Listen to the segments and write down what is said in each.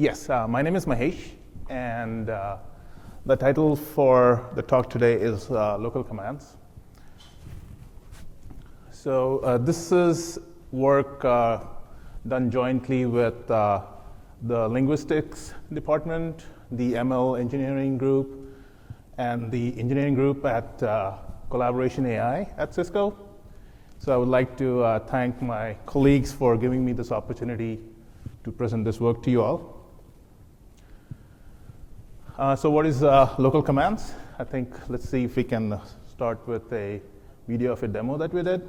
Yes, my name is Mahesh, and the title for the talk today is Local Commands. So this is work done jointly with the linguistics department, the ML engineering group, and the engineering group at Collaboration AI at Cisco. So I would like to thank my colleagues for giving me this opportunity to present this work to you all. So what is local commands? I think let's see if we can start with a video of a demo that we did.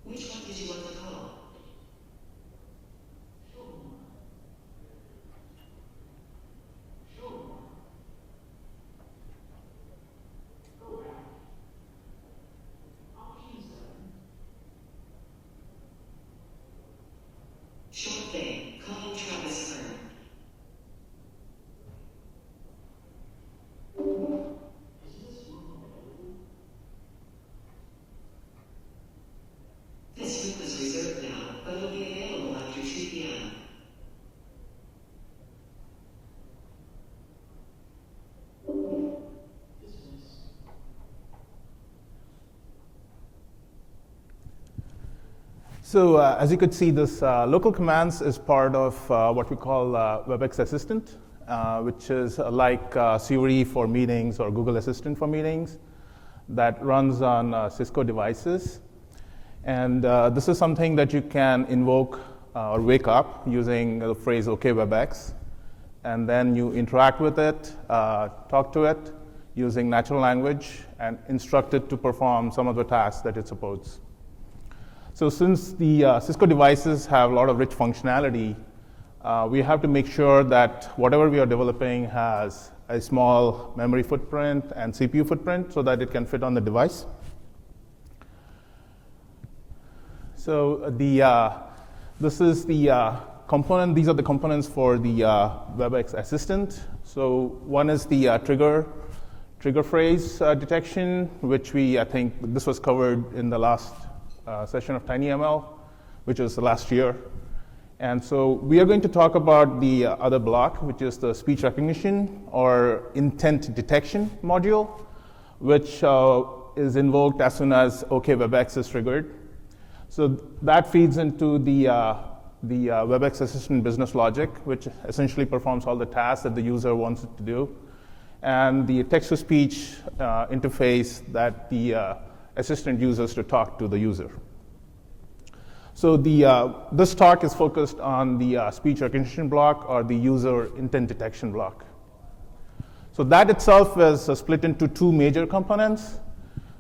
Which one did you want to call? Short thing, calling Travis Kern. This room is reserved now, but it'll be available after 2 p.m. So as you could see, this local commands is part of what we call WebEx Assistant, which is like Siri for meetings or Google Assistant for meetings that runs on Cisco devices. And this is something that you can invoke or wake up using the phrase OK WebEx. And then you interact with it, talk to it using natural language, and instruct it to perform some of the tasks that it supports. So since the Cisco devices have a lot of rich functionality, we have to make sure that whatever we are developing has a small memory footprint and CPU footprint so that it can fit on the device. So this is the component. These are the components for the WebEx Assistant. So one is the trigger phrase detection, which I think this was covered in the last session of tinyML, which is last year. And so we are going to talk about the other block, which is the speech recognition or intent detection module, which is invoked as soon as OK WebEx is triggered. So that feeds into the WebEx Assistant business logic, which essentially performs all the tasks that the user wants it to do, and the text-to-speech interface that the assistant uses to talk to the user. So this talk is focused on the speech recognition block or the user intent detection block. So that itself is split into two major components.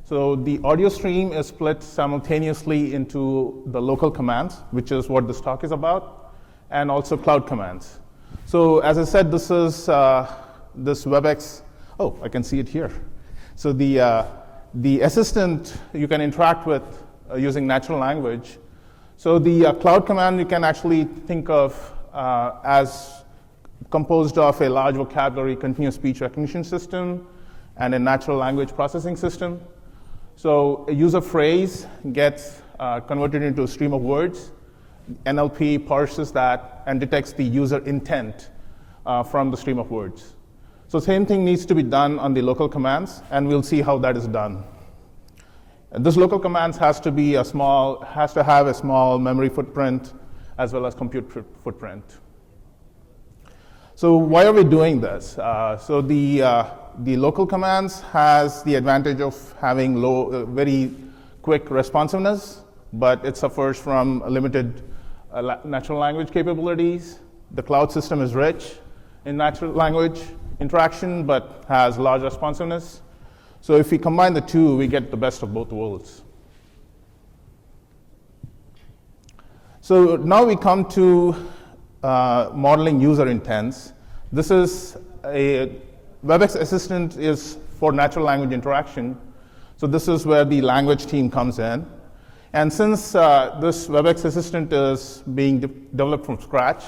So the audio stream is split simultaneously into the local commands, which is what this talk is about, and also cloud commands. So as I said, this is this WebEx. Oh, I can see it here. So the assistant you can interact with using natural language. So the cloud command you can actually think of as composed of a large vocabulary continuous speech recognition system and a natural language processing system. So a user phrase gets converted into a stream of words. NLP parses that and detects the user intent from the stream of words. So same thing needs to be done on the local commands, and we'll see how that is done. And this local commands has to have a small memory footprint as well as compute footprint. So why are we doing this? So the local commands has the advantage of having very quick responsiveness, but it suffers from limited natural language capabilities. The cloud system is rich in natural language interaction, but has large responsiveness. So if we combine the two, we get the best of both worlds. So now we come to modeling user intents. This is a WebEx Assistant is for natural language interaction. So this is where the language team comes in. And since this WebEx assistant is being developed from scratch,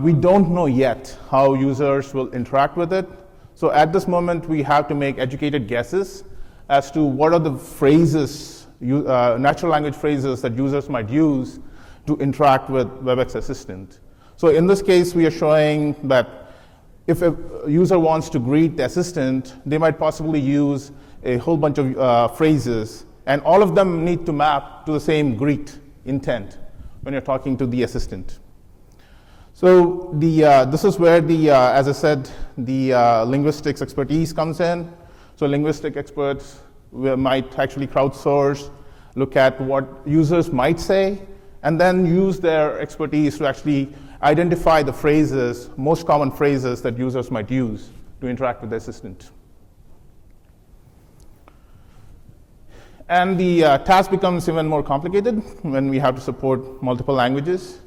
we don't know yet how users will interact with it. So at this moment, we have to make educated guesses as to what are the phrases, natural language phrases that users might use to interact with WebEx Assistant. So in this case, we are showing that if a user wants to greet the assistant, they might possibly use a whole bunch of phrases, and all of them need to map to the same greet intent when you're talking to the assistant. So this is where as I said, the linguistics expertise comes in. So linguistic experts might actually crowdsource, look at what users might say, and then use their expertise to actually identify the phrases, most common phrases that users might use to interact with the assistant. And the task becomes even more complicated when we have to support multiple languages.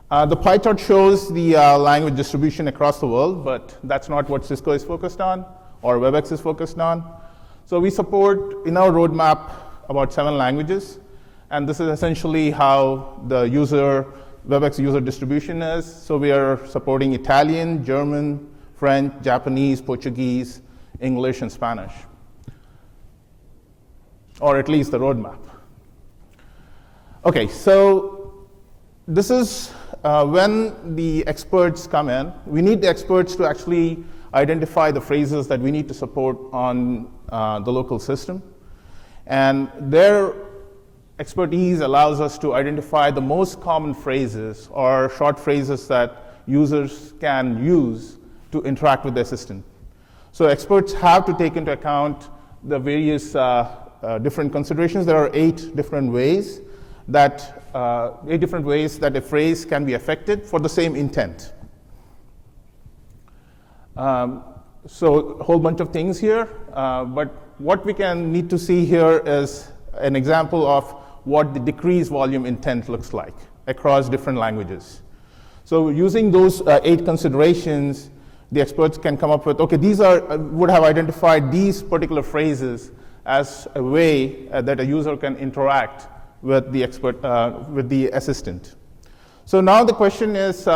The pie chart shows the language distribution across the world, but that's not what Cisco is focused on or WebEx is focused on. So we support, in our roadmap, about 7 languages. And this is essentially how the WebEx user distribution is. So we are supporting Italian, German, French, Japanese, Portuguese, English, and Spanish. Or at least the roadmap. Okay, so this is when the experts come in. We need the experts to actually identify the phrases that we need to support on the local system. And their expertise allows us to identify the most common phrases or short phrases that users can use to interact with the assistant. So experts have to take into account the various different considerations. There are 8 different ways that a phrase can be affected for the same intent. So a whole bunch of things here, but what we need to see here is an example of what the decrease volume intent looks like across different languages. So using those 8 considerations, the experts can come up with, okay, would have identified these particular phrases as a way that a user can interact with the assistant. So now the question is,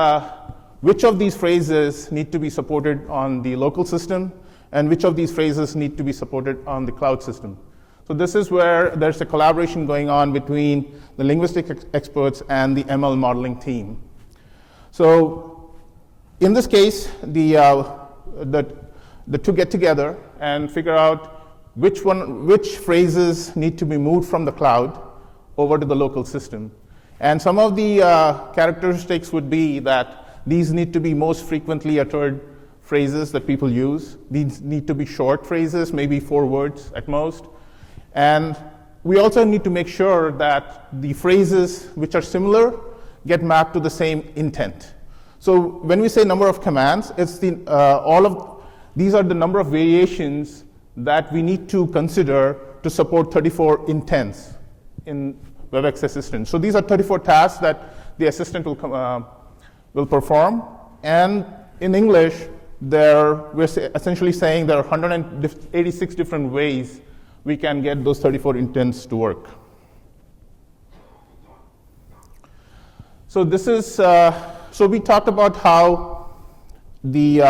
which of these phrases need to be supported on the local system, and which of these phrases need to be supported on the cloud system? So this is where there's a collaboration going on between the linguistic experts and the ML modeling team. So in this case, the two get together and figure out which phrases need to be moved from the cloud over to the local system. And some of the characteristics would be that these need to be most frequently uttered phrases that people use. These need to be short phrases, maybe 4 words at most. And we also need to make sure that the phrases which are similar get mapped to the same intent. So when we say number of commands, it's these are the number of variations that we need to consider to support 34 intents in WebEx Assistant. So these are 34 tasks that the assistant will perform. And in English, we're essentially saying there are 186 different ways we can get those 34 intents to work. So this is, so we talked about how the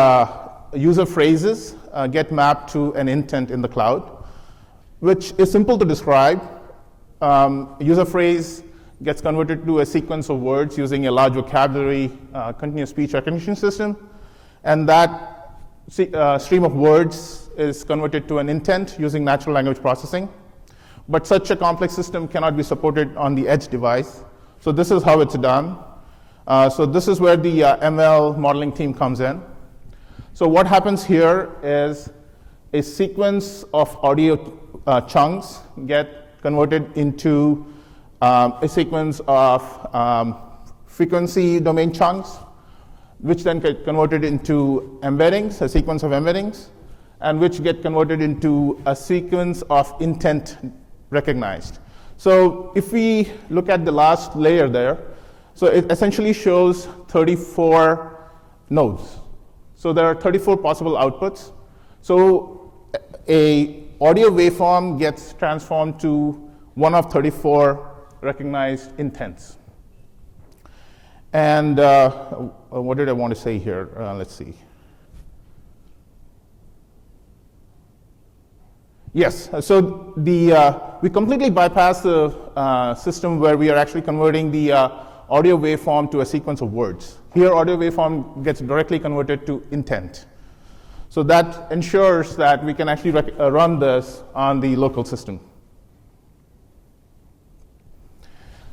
user phrases get mapped to an intent in the cloud, which is simple to describe. User phrase gets converted to a sequence of words using a large vocabulary continuous speech recognition system, and that stream of words is converted to an intent using natural language processing. But such a complex system cannot be supported on the edge device. So this is how it's done. So this is where the ML modeling team comes in. So what happens here is a sequence of audio chunks get converted into a sequence of frequency domain chunks, which then get converted into embeddings, a sequence of embeddings, and which get converted into a sequence of intent recognized. So if we look at the last layer there, so it essentially shows 34 nodes. So there are 34 possible outputs. So a audio waveform gets transformed to 1 of 34 recognized intents. And what did I want to say here? Let's see. Yes, so we completely bypass the system where we are actually converting the audio waveform to a sequence of words. Here, audio waveform gets directly converted to intent. So that ensures that we can actually run this on the local system.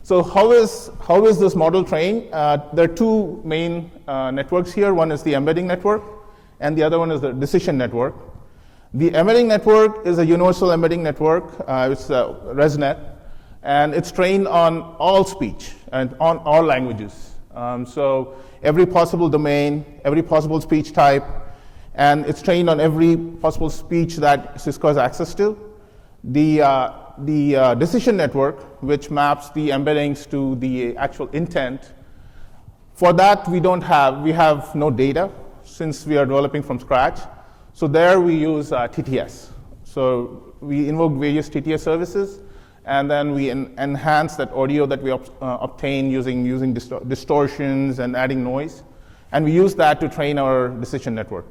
So how is this model trained? There are two main networks here. One is the embedding network, and the other one is the decision network. The embedding network is a universal embedding network. It's a ResNet, and it's trained on all speech and on all languages. So every possible domain, every possible speech type, and it's trained on every possible speech that Cisco has access to. The decision network, which maps the embeddings to the actual intent, for that we have no data since we are developing from scratch. So there we use TTS. So we invoke various TTS services, and then we enhance that audio that we obtain using distortions and adding noise. And we use that to train our decision network.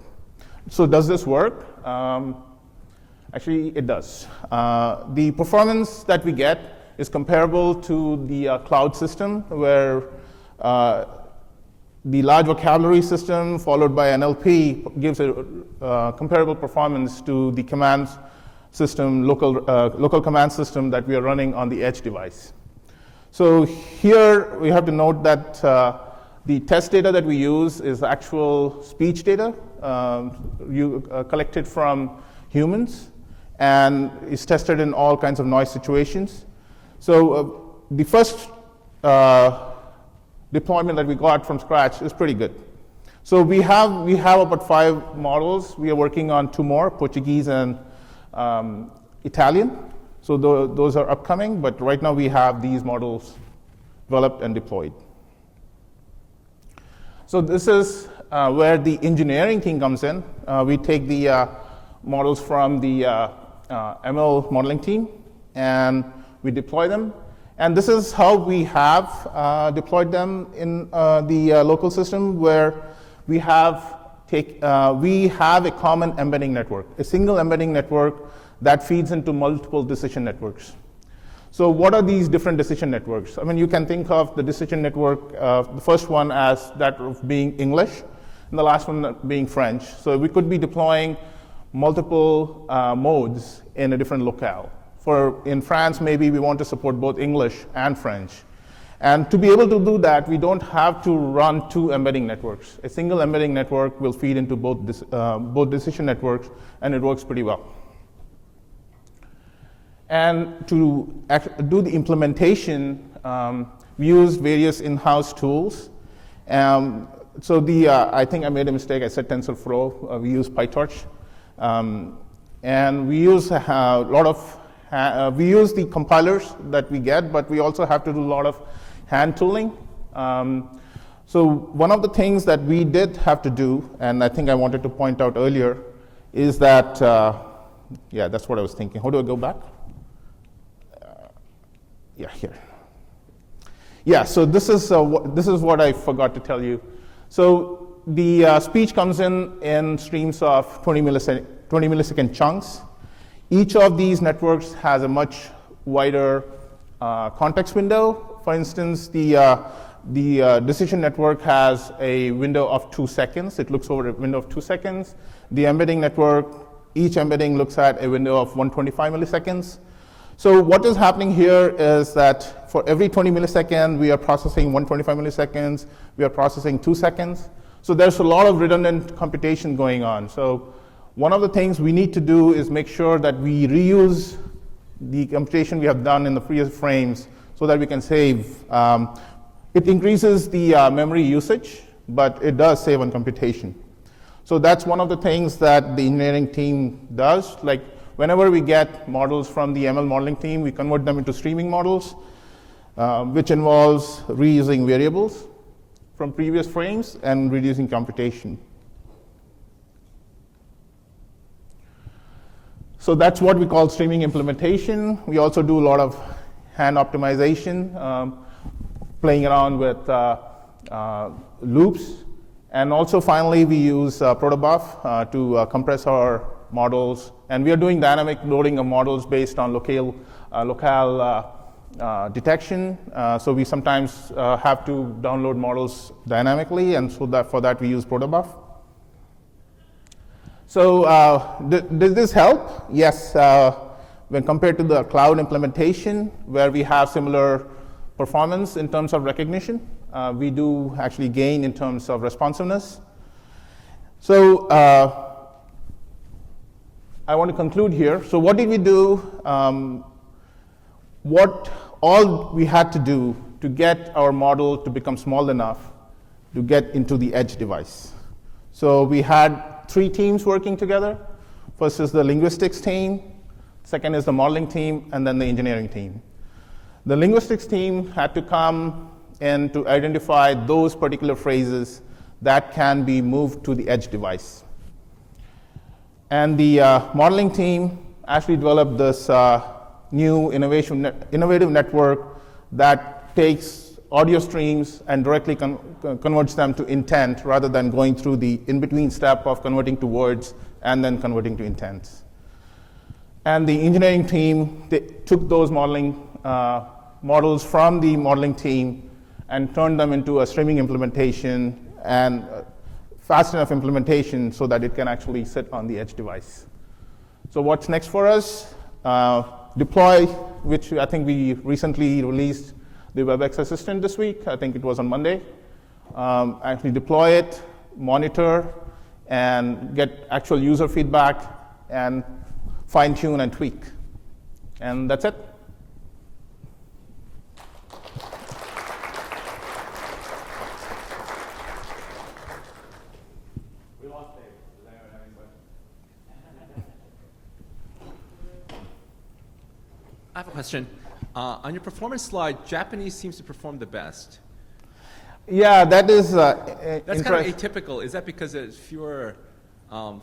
So does this work? Actually, it does. The performance that we get is comparable to the cloud system, where the large vocabulary system followed by NLP gives a comparable performance to the command system, local command system that we are running on the edge device. So here we have to note that the test data that we use is actual speech data collected from humans and is tested in all kinds of noise situations. So the first deployment that we got from scratch is pretty good. So we have about 5 models. We are working on 2 more, Portuguese and Italian. So those are upcoming, but right now we have these models developed and deployed. So this is where the engineering team comes in. We take the models from the ML modeling team and we deploy them. And this is how we have deployed them in the local system, where we have a common embedding network, a single embedding network that feeds into multiple decision networks. So what are these different decision networks? I mean, you can think of the decision network, the first one as that of being English, and the last one being French. So we could be deploying multiple modes in a different locale. In France, maybe we want to support both English and French. And to be able to do that, we don't have to run 2 embedding networks. A single embedding network will feed into both decision networks, and it works pretty well. And to do the implementation, we use various in-house tools. So I think I made a mistake. I said TensorFlow. We use PyTorch. And we use we use the compilers that we get, but we also have to do a lot of hand tooling. So one of the things that we did have to do, and I think I wanted to point out earlier, is that, yeah, that's what I was thinking. How do I go back? Yeah, here. Yeah, so this is what I forgot to tell you. So the speech comes in streams of 20 millisecond chunks. Each of these networks has a much wider context window. For instance, the decision network has a window of 2 seconds. It looks over a window of 2 seconds. The embedding network, each embedding looks at a window of 125 milliseconds. So what is happening here is that for every 20 milliseconds, we are processing 125 milliseconds. We are processing 2 seconds. So there's a lot of redundant computation going on. So one of the things we need to do is make sure that we reuse the computation we have done in the previous frames so that we can save. It increases the memory usage, but it does save on computation. So that's one of the things that the engineering team does. Like whenever we get models from the ML modeling team, we convert them into streaming models, which involves reusing variables from previous frames and reducing computation. So that's what we call streaming implementation. We also do a lot of hand optimization, playing around with loops. And also, finally, we use protobuf to compress our models. And we are doing dynamic loading of models based on locale detection. So we sometimes have to download models dynamically, and so for that we use protobuf. So does this help? Yes. When compared to the cloud implementation, where we have similar performance in terms of recognition, we do actually gain in terms of responsiveness. So I want to conclude here. So what did we do? What all we had to do to get our model to become small enough to get into the edge device. So we had 3 teams working together. First is the linguistics team, second is the modeling team, and then the engineering team. The linguistics team had to come in to identify those particular phrases that can be moved to the edge device. And the modeling team actually developed this new innovative network that takes audio streams and directly converts them to intent rather than going through the in-between step of converting to words and then converting to intents. And the engineering team took those modeling models from the modeling team and turned them into a streaming implementation and fast enough implementation so that it can actually sit on the edge device. So what's next for us? Deploy, which I think we recently released the WebEx Assistant this week. I think it was on Monday. Actually deploy it, monitor, and get actual user feedback, and fine-tune and tweak. And that's it. We lost Dave. Does anyone have any questions? I have a question. On your performance slide, Japanese seems to perform the best. Yeah, that is That's kind of atypical. Is that because there's fewer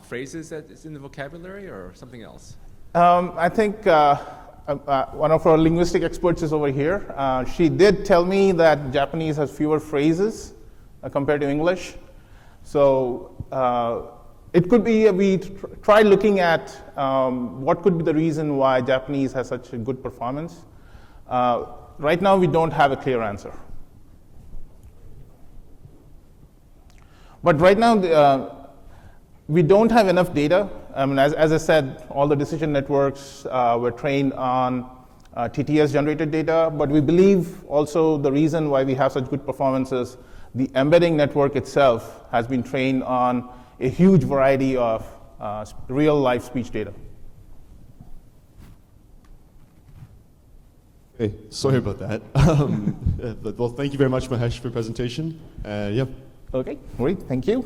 phrases that is in the vocabulary or something else? I think one of our linguistic experts is over here. She did tell me that Japanese has fewer phrases compared to English. So it could be we tried looking at what could be the reason why Japanese has such a good performance. Right now, we don't have a clear answer. But right now, we don't have enough data. I mean, as I said, all the decision networks were trained on TTS-generated data, but we believe also the reason why we have such good performance is the embedding network itself has been trained on a huge variety of real-life speech data. Hey, sorry about that. Well, thank you very much, Mahesh, for your presentation. Yeah. Okay, great, thank you.